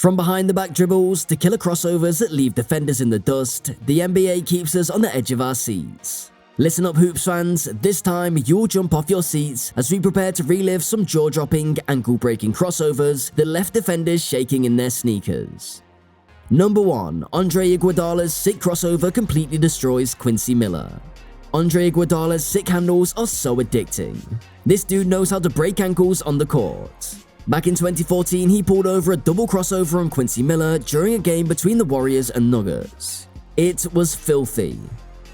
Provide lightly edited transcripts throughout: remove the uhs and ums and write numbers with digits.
From behind the back dribbles to killer crossovers that leave defenders in the dust, the NBA keeps us on the edge of our seats. Listen up, Hoops fans, this time you'll jump off your seats as we prepare to relive some jaw-dropping, ankle-breaking crossovers that left defenders shaking in their sneakers. Number 1. Andre Iguodala's sick crossover completely destroys Quincy Miller. Andre Iguodala's sick handles are so addicting. This dude knows how to break ankles on the court. Back in 2014, he pulled over a double crossover on Quincy Miller during a game between the Warriors and Nuggets. It was filthy.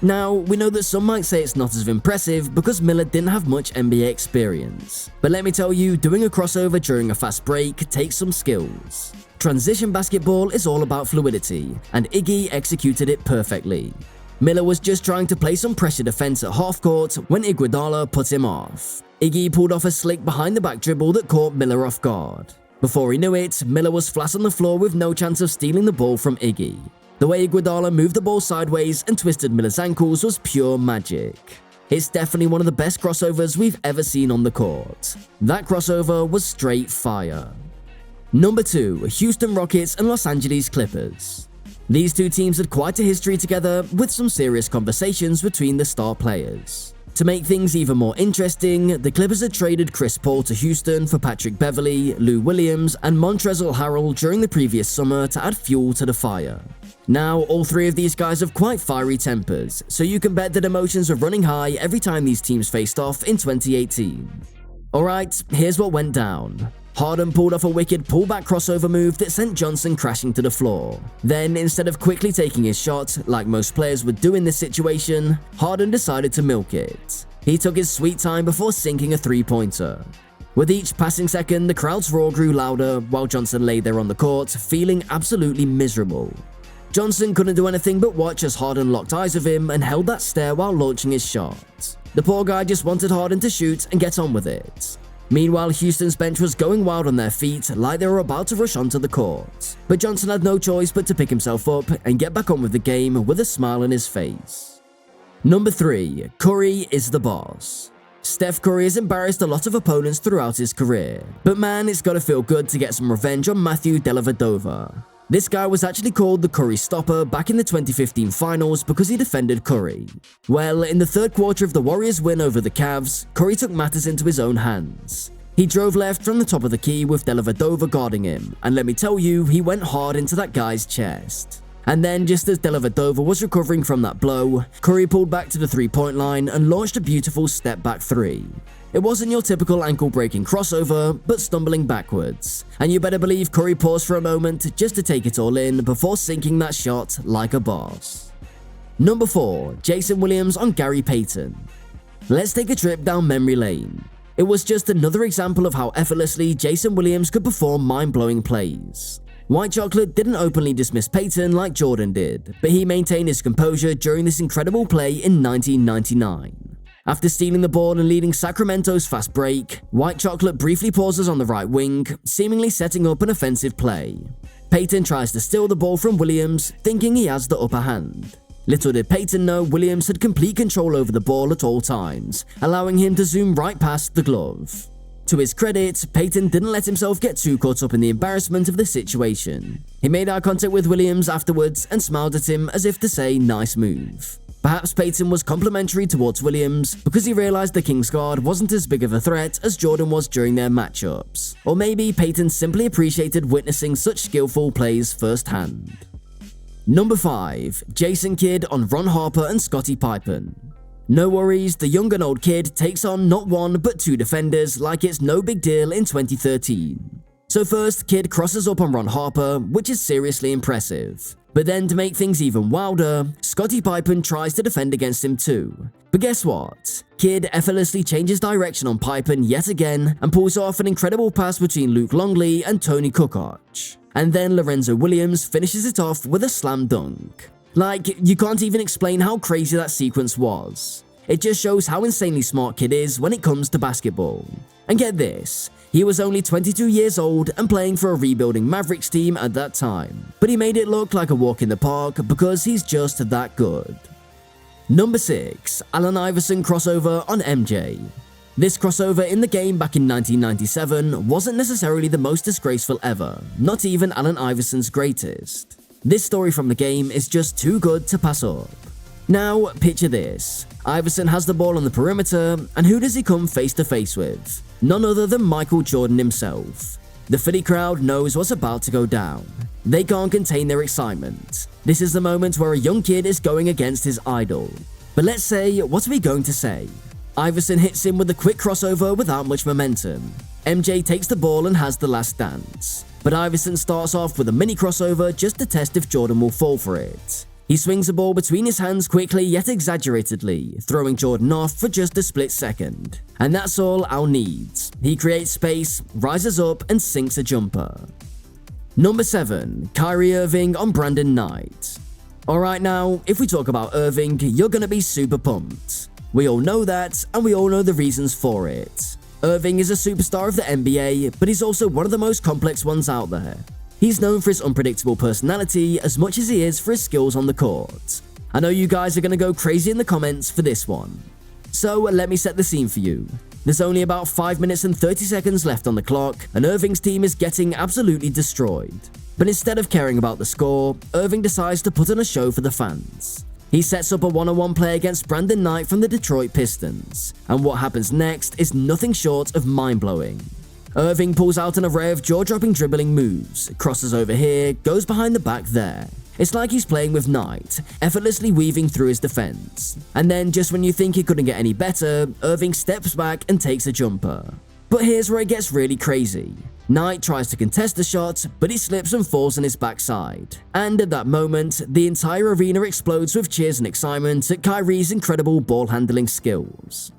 Now, we know that some might say it's not as impressive because Miller didn't have much NBA experience. But let me tell you, doing a crossover during a fast break takes some skills. Transition basketball is all about fluidity, and Iggy executed it perfectly. Miller was just trying to play some pressure defense at half court when Iguodala put him off. Iggy pulled off a slick behind the back dribble that caught Miller off guard. Before he knew it, Miller was flat on the floor with no chance of stealing the ball from Iggy. The way Iguodala moved the ball sideways and twisted Miller's ankles was pure magic. It's definitely one of the best crossovers we've ever seen on the court. That crossover was straight fire. Number 2. Houston Rockets and Los Angeles Clippers. These two teams had quite a history together, with some serious conversations between the star players. To make things even more interesting, the Clippers had traded Chris Paul to Houston for Patrick Beverley, Lou Williams, and Montrezl Harrell during the previous summer to add fuel to the fire. Now, all three of these guys have quite fiery tempers, so you can bet that emotions were running high every time these teams faced off in 2018. Alright, here's what went down. Harden pulled off a wicked pullback crossover move that sent Johnson crashing to the floor. Then, instead of quickly taking his shot, like most players would do in this situation, Harden decided to milk it. He took his sweet time before sinking a three-pointer. With each passing second, the crowd's roar grew louder while Johnson lay there on the court, feeling absolutely miserable. Johnson couldn't do anything but watch as Harden locked eyes with him and held that stare while launching his shot. The poor guy just wanted Harden to shoot and get on with it. Meanwhile, Houston's bench was going wild on their feet like they were about to rush onto the court. But Johnson had no choice but to pick himself up and get back on with the game with a smile on his face. Number 3. Curry is the boss. Steph Curry has embarrassed a lot of opponents throughout his career, but man, it's gotta feel good to get some revenge on Matthew Dellavedova. This guy was actually called the Curry Stopper back in the 2015 finals because he defended Curry. Well, in the third quarter of the Warriors' win over the Cavs, Curry took matters into his own hands. He drove left from the top of the key with Dellavedova guarding him, and let me tell you, he went hard into that guy's chest. And then, just as Dellavedova was recovering from that blow, Curry pulled back to the three-point line and launched a beautiful step-back three. It wasn't your typical ankle-breaking crossover, but stumbling backwards. And you better believe Curry paused for a moment just to take it all in before sinking that shot like a boss. Number 4. Jason Williams on Gary Payton. Let's take a trip down memory lane. It was just another example of how effortlessly Jason Williams could perform mind-blowing plays. White Chocolate didn't openly dismiss Payton like Jordan did, but he maintained his composure during this incredible play in 1999. After stealing the ball and leading Sacramento's fast break, White Chocolate briefly pauses on the right wing, seemingly setting up an offensive play. Payton tries to steal the ball from Williams, thinking he has the upper hand. Little did Payton know Williams had complete control over the ball at all times, allowing him to zoom right past the glove. To his credit, Payton didn't let himself get too caught up in the embarrassment of the situation. He made eye contact with Williams afterwards and smiled at him as if to say, "Nice move." Perhaps Payton was complimentary towards Williams because he realized the Kings guard wasn't as big of a threat as Jordan was during their matchups. Or maybe Payton simply appreciated witnessing such skillful plays firsthand. Number 5. Jason Kidd on Ron Harper and Scottie Pippen. No worries, the young and old kid takes on not one but two defenders like it's no big deal in 2013. So first, Kidd crosses up on Ron Harper, which is seriously impressive. But then, to make things even wilder, Scottie Pippen tries to defend against him too. But guess what? Kidd effortlessly changes direction on Pippen yet again and pulls off an incredible pass between Luke Longley and Tony Kukoc. And then Lorenzo Williams finishes it off with a slam dunk. Like, you can't even explain how crazy that sequence was. It just shows how insanely smart Kidd is when it comes to basketball. And get this, he was only 22 years old and playing for a rebuilding Mavericks team at that time, but he made it look like a walk in the park because he's just that good. Number 6. Allen Iverson crossover on MJ. This crossover in the game back in 1997 wasn't necessarily the most disgraceful ever, not even Allen Iverson's greatest. This story from the game is just too good to pass up. Now, picture this. Iverson has the ball on the perimeter, and who does he come face to face with? None other than Michael Jordan himself. The Philly crowd knows what's about to go down. They can't contain their excitement. This is the moment where a young kid is going against his idol. But let's say, what are we going to say? Iverson hits him with a quick crossover without much momentum. MJ takes the ball and has the last dance. But Iverson starts off with a mini crossover just to test if Jordan will fall for it. He swings the ball between his hands quickly yet exaggeratedly, throwing Jordan off for just a split second. And that's all Al needs. He creates space, rises up, and sinks a jumper. Number 7. Kyrie Irving on Brandon Knight. Alright now, if we talk about Irving, you're gonna be super pumped. We all know that, and we all know the reasons for it. Irving is a superstar of the NBA, but he's also one of the most complex ones out there. He's known for his unpredictable personality as much as he is for his skills on the court. I know you guys are gonna go crazy in the comments for this one. So let me set the scene for you. There's only about 5 minutes and 30 seconds left on the clock, and Irving's team is getting absolutely destroyed. But instead of caring about the score, Irving decides to put on a show for the fans. He sets up a one-on-one play against Brandon Knight from the Detroit Pistons, and what happens next is nothing short of mind-blowing. Irving pulls out an array of jaw-dropping dribbling moves, crosses over here, goes behind the back there. It's like he's playing with Knight, effortlessly weaving through his defense. And then just when you think it couldn't get any better, Irving steps back and takes a jumper. But here's where it gets really crazy. Knight tries to contest the shot, but he slips and falls on his backside. And at that moment, the entire arena explodes with cheers and excitement at Kyrie's incredible ball handling skills.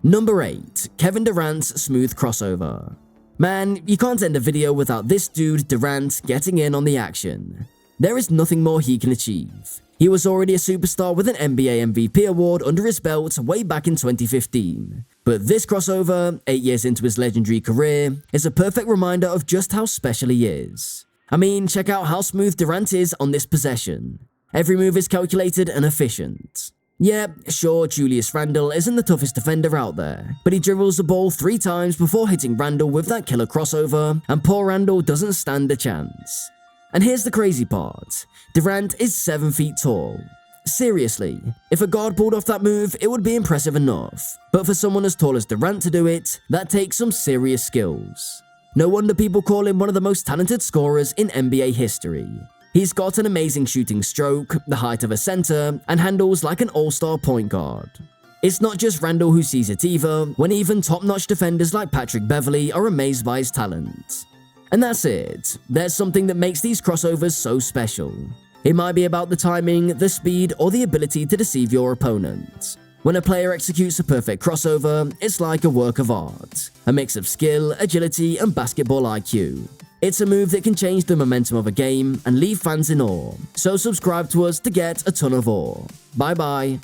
Number 8. Kevin Durant's smooth crossover. Man, you can't end a video without this dude Durant getting in on the action. There is nothing more he can achieve. He was already a superstar with an NBA MVP award under his belt way back in 2015. But this crossover, 8 years into his legendary career, is a perfect reminder of just how special he is. I mean, check out how smooth Durant is on this possession. Every move is calculated and efficient. Yeah, sure, Julius Randle isn't the toughest defender out there, but he dribbles the ball 3 times before hitting Randle with that killer crossover, and poor Randle doesn't stand a chance. And here's the crazy part. Durant is 7 feet tall. Seriously, if a guard pulled off that move, it would be impressive enough. But for someone as tall as Durant to do it, that takes some serious skills. No wonder people call him one of the most talented scorers in NBA history. He's got an amazing shooting stroke, the height of a center, and handles like an all-star point guard. It's not just Randle who sees it either, when even top-notch defenders like Patrick Beverley are amazed by his talent. And that's it. There's something that makes these crossovers so special. It might be about the timing, the speed, or the ability to deceive your opponent. When a player executes a perfect crossover, it's like a work of art. A mix of skill, agility, and basketball IQ. It's a move that can change the momentum of a game and leave fans in awe. So subscribe to us to get a ton of awe. Bye bye.